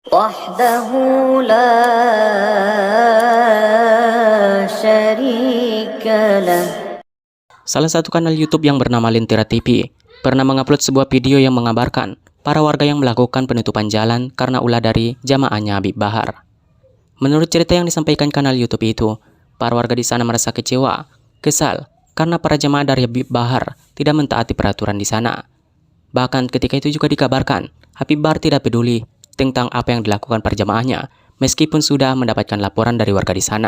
وحده لا شريك له. Salah satu kanal YouTube yang bernama Lentera TV pernah mengupload sebuah video yang mengabarkan para warga yang melakukan penutupan jalan karena ulah dari jamaahnya Habib Bahar. Menurut cerita yang disampaikan kanal YouTube itu, para warga di sana merasa kecewa, kesal karena para jamaah dari Habib Bahar tidak mentaati peraturan di sana. Bahkan ketika itu juga dikabarkan Habib Bahar tidak peduli tentang apa yang dilakukan para jamaahnya meskipun sudah mendapatkan laporan dari warga di sana.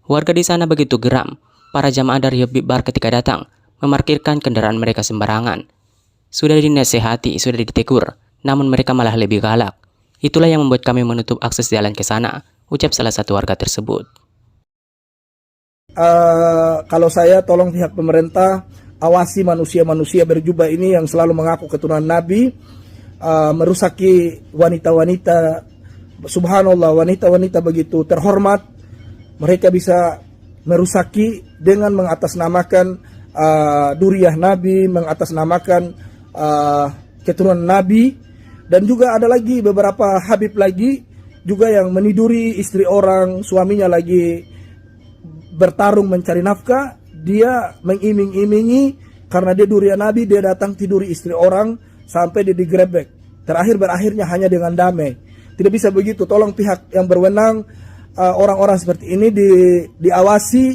Warga di sana begitu geram. Para jamaah dari Habib Bahar ketika datang memarkirkan kendaraan mereka sembarangan. Sudah dinasehati, sudah ditegur, namun mereka malah lebih galak. Itulah yang membuat kami menutup akses jalan ke sana, ucap salah satu warga tersebut. Kalau saya tolong pihak pemerintah awasi manusia-manusia berjubah ini yang selalu mengaku keturunan Nabi, merusaki wanita-wanita. Subhanallah, wanita-wanita begitu terhormat, mereka bisa merusaki dengan mengatasnamakan duriyah Nabi, mengatasnamakan keturunan Nabi. Dan juga ada lagi beberapa Habib lagi juga yang meniduri istri orang, suaminya lagi bertarung mencari nafkah, dia mengiming-imingi karena dia duriyah Nabi, dia datang tiduri istri orang sampai dia digrebek. Berakhirnya hanya dengan damai. Tidak bisa begitu. Tolong pihak yang berwenang, orang-orang seperti ini diawasi,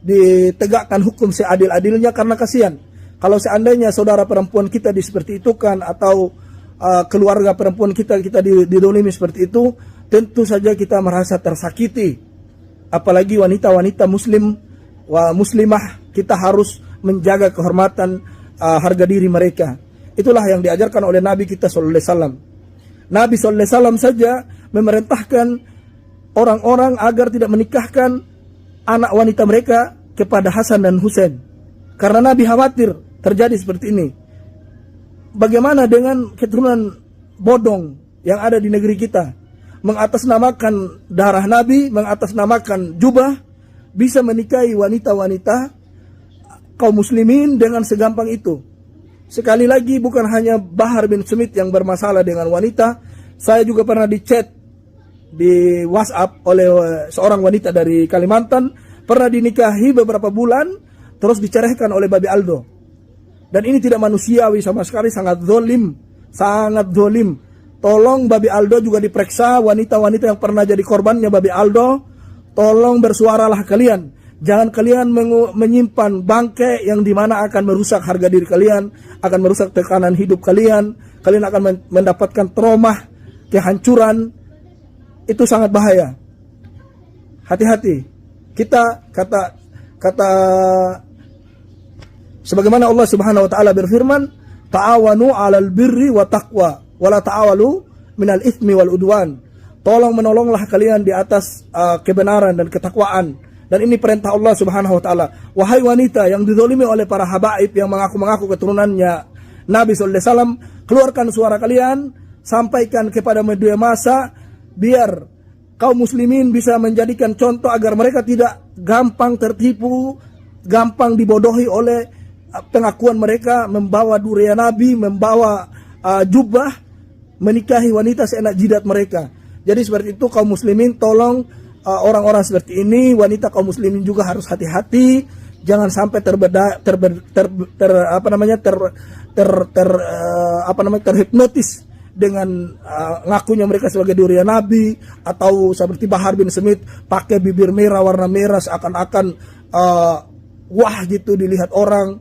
ditegakkan hukum seadil-adilnya, karena kasihan kalau seandainya saudara perempuan kita seperti itu kan, atau keluarga perempuan kita didolimi seperti itu, tentu saja kita merasa tersakiti. Apalagi wanita-wanita muslimah, kita harus menjaga kehormatan, harga diri mereka. Itulah yang diajarkan oleh Nabi kita sallallahu alaihi wasallam. Nabi sallallahu alaihi wasallam saja memerintahkan orang-orang agar tidak menikahkan anak wanita mereka kepada Hasan dan Husain, karena Nabi khawatir terjadi seperti ini. Bagaimana dengan keturunan bodong yang ada di negeri kita, mengatasnamakan darah Nabi, mengatasnamakan jubah, bisa menikahi wanita-wanita kaum muslimin dengan segampang itu. Sekali lagi, bukan hanya Bahar bin Smith yang bermasalah dengan wanita. Saya juga pernah dicat di WhatsApp oleh seorang wanita dari Kalimantan, pernah dinikahi beberapa bulan terus diceraikan oleh Babi Aldo. Dan ini tidak manusiawi sama sekali, sangat zolim, sangat zolim. Tolong Babi Aldo juga diperiksa, wanita-wanita yang pernah jadi korbannya Babi Aldo, tolong bersuaralah kalian. Jangan kalian menyimpan bangkai yang dimana akan merusak harga diri kalian, akan merusak tekanan hidup kalian. Kalian akan mendapatkan trauma, kehancuran. Itu sangat bahaya. Hati-hati. Kita kata sebagaimana Allah Subhanahu wa taala berfirman, "Ta'awanu 'alal birri wa taqwa, wa la ta'awalu minal itsmi wal udwan." Tolong menolonglah kalian di atas kebenaran dan ketakwaan. Dan ini perintah Allah Subhanahu wa taala. Wahai wanita yang dizalimi oleh para habaib yang mengaku-mengaku keturunannya Nabi sallallahu alaihi wasallam, keluarkan suara kalian, sampaikan kepada media massa biar kaum muslimin bisa menjadikan contoh agar mereka tidak gampang tertipu, gampang dibodohi oleh pengakuan mereka membawa duriyah Nabi, membawa jubah, menikahi wanita seenak jidat mereka. Jadi seperti itu kaum muslimin, tolong orang-orang seperti ini, wanita kaum muslimin juga harus hati-hati, jangan sampai terhipnotis dengan ngakunya mereka sebagai duriyah Nabi, atau seperti Bahar bin Smith pakai bibir merah, warna merah, seakan-akan wah gitu dilihat orang.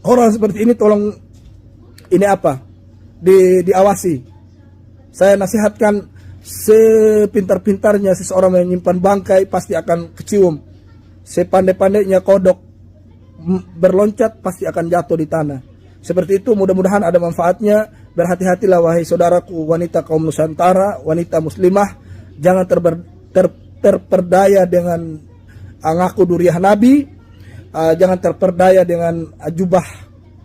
Orang seperti ini tolong diawasi. Saya nasihatkan, sepintar-pintarnya seseorang menyimpan bangkai pasti akan kecium. Sepandai-pandainya kodok berloncat pasti akan jatuh di tanah. Seperti itu, mudah-mudahan ada manfaatnya. Berhati-hatilah wahai saudaraku wanita kaum Nusantara, wanita muslimah. Jangan terperdaya dengan ngaku duriyah Nabi. Jangan terperdaya dengan jubah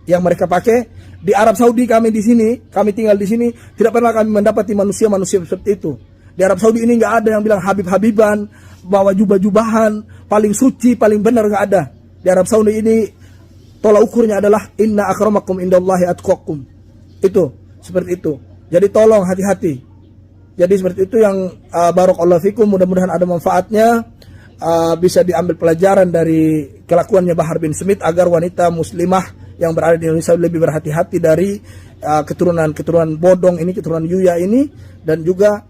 yang mereka pakai. Di Arab Saudi kami tinggal di sini, tidak pernah kami mendapati manusia-manusia seperti itu. Di Arab Saudi ini nggak ada yang bilang Habib-Habiban, bawa jubah-jubahan, paling suci, paling benar, nggak ada. Di Arab Saudi ini tolak ukurnya adalah inna akramakum indallahi atqakum. Itu seperti itu. Jadi tolong hati-hati. Jadi seperti itu yang barakallahu fikum, mudah-mudahan ada manfaatnya, bisa diambil pelajaran dari kelakuannya Bahar bin Smith agar wanita muslimah yang berada di Indonesia lebih berhati-hati dari keturunan bodong ini, keturunan Yuya ini, dan juga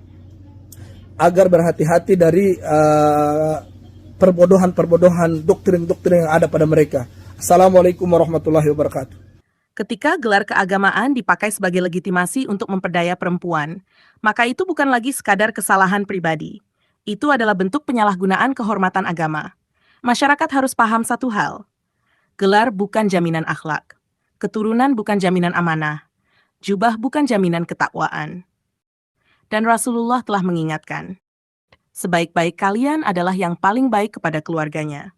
agar berhati-hati dari perbodohan-perbodohan doktrin-doktrin yang ada pada mereka. Assalamualaikum warahmatullahi wabarakatuh. Ketika gelar keagamaan dipakai sebagai legitimasi untuk memperdaya perempuan, maka itu bukan lagi sekadar kesalahan pribadi. Itu adalah bentuk penyalahgunaan kehormatan agama. Masyarakat harus paham satu hal. Gelar bukan jaminan akhlak. Keturunan bukan jaminan amanah. Jubah bukan jaminan ketakwaan. Dan Rasulullah telah mengingatkan, sebaik-baik kalian adalah yang paling baik kepada keluarganya.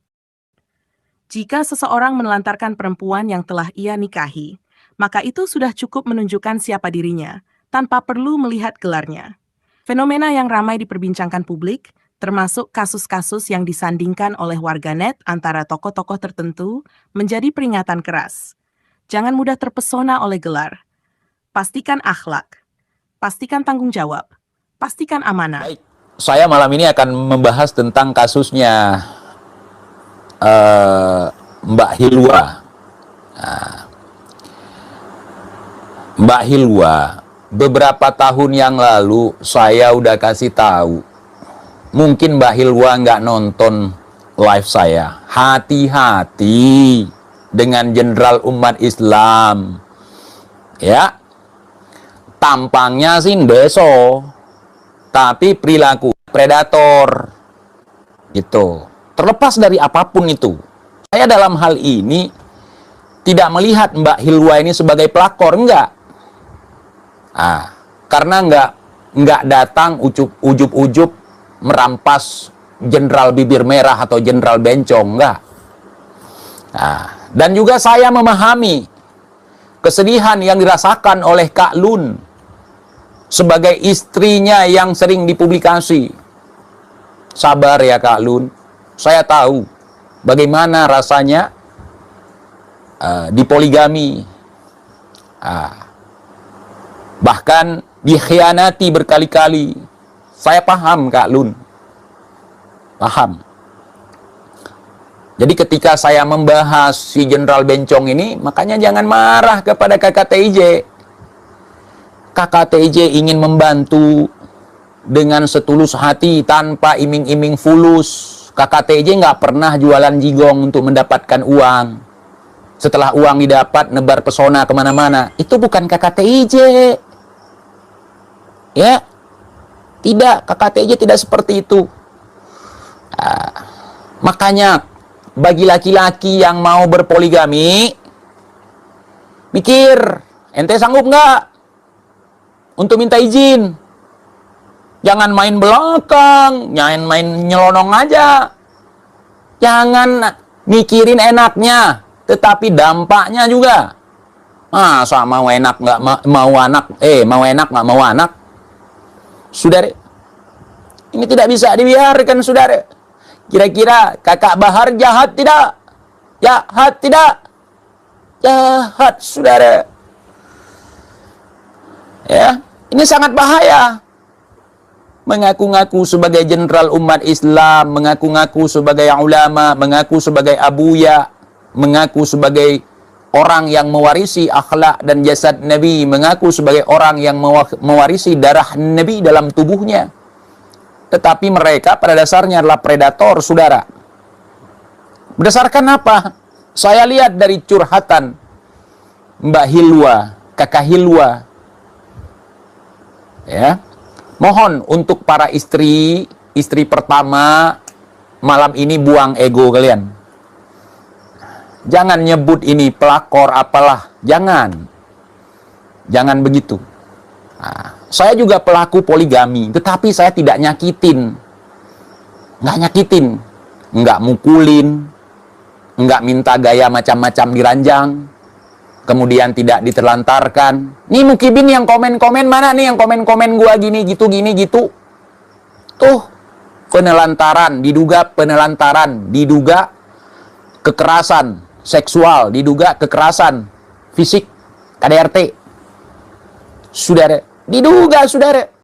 Jika seseorang menelantarkan perempuan yang telah ia nikahi, maka itu sudah cukup menunjukkan siapa dirinya, tanpa perlu melihat gelarnya. Fenomena yang ramai diperbincangkan publik, termasuk kasus-kasus yang disandingkan oleh warganet antara tokoh-tokoh tertentu, menjadi peringatan keras. Jangan mudah terpesona oleh gelar. Pastikan akhlak. Pastikan tanggung jawab. Pastikan amanah. Baik, saya malam ini akan membahas tentang kasusnya Mbak Hilwa. Mbak Hilwa, beberapa tahun yang lalu saya udah kasih tahu. Mungkin Mbak Hilwa nggak nonton live saya. Hati-hati dengan jenderal umat Islam. Ya, tampangnya sih ndeso, tapi perilaku predator. Gitu. Terlepas dari apapun itu, saya dalam hal ini tidak melihat Mbak Hilwa ini sebagai pelakor, enggak. Karena enggak datang ujub-ujub merampas jenderal bibir merah atau jenderal bencong, enggak. Dan juga saya memahami kesedihan yang dirasakan oleh Kak Lun sebagai istrinya yang sering dipublikasi. Sabar ya Kak Lun. Saya tahu bagaimana rasanya dipoligami, bahkan dikhianati berkali-kali. Saya paham Kak Lun, paham. Jadi ketika saya membahas si Jenderal Bencong ini, makanya jangan marah kepada KKTIJ. KKTIJ ingin membantu dengan setulus hati tanpa iming-iming fulus. KKTJ nggak pernah jualan jigong untuk mendapatkan uang. Setelah uang didapat, nebar pesona kemana-mana. Itu bukan KKTJ. Ya, tidak. KKTJ tidak seperti itu. Makanya, bagi laki-laki yang mau berpoligami, mikir, ente sanggup nggak untuk minta izin? Jangan main belakang, jangan main nyelonong aja. Jangan mikirin enaknya, tetapi dampaknya juga. Masa mau enak nggak mau anak, mau enak nggak mau anak. Saudara, ini tidak bisa dibiarkan, saudara. Kira-kira kakak Bahar jahat tidak? Jahat tidak? Jahat, saudara. Ya, ini sangat bahaya. Mengaku-ngaku sebagai jenderal umat Islam, mengaku-ngaku sebagai ulama, mengaku sebagai abuya, mengaku sebagai orang yang mewarisi akhlak dan jasad Nabi, mengaku sebagai orang yang mewarisi darah Nabi dalam tubuhnya. Tetapi mereka pada dasarnya adalah predator, saudara. Berdasarkan apa? Saya lihat dari curhatan Mbak Hilwa, Kakak Hilwa. Ya. Mohon untuk para istri pertama malam ini buang ego kalian. Jangan nyebut ini pelakor apalah, jangan. Jangan begitu. Saya juga pelaku poligami, tetapi saya tidak nyakitin. Nggak nyakitin, nggak mukulin, nggak minta gaya macam-macam di ranjang, kemudian tidak diterlantarkan. Nih Mukibin yang komen-komen, mana nih yang komen-komen gua gini gitu. Tuh, penelantaran, diduga kekerasan seksual, diduga kekerasan fisik, KDRT. Saudara, diduga saudara.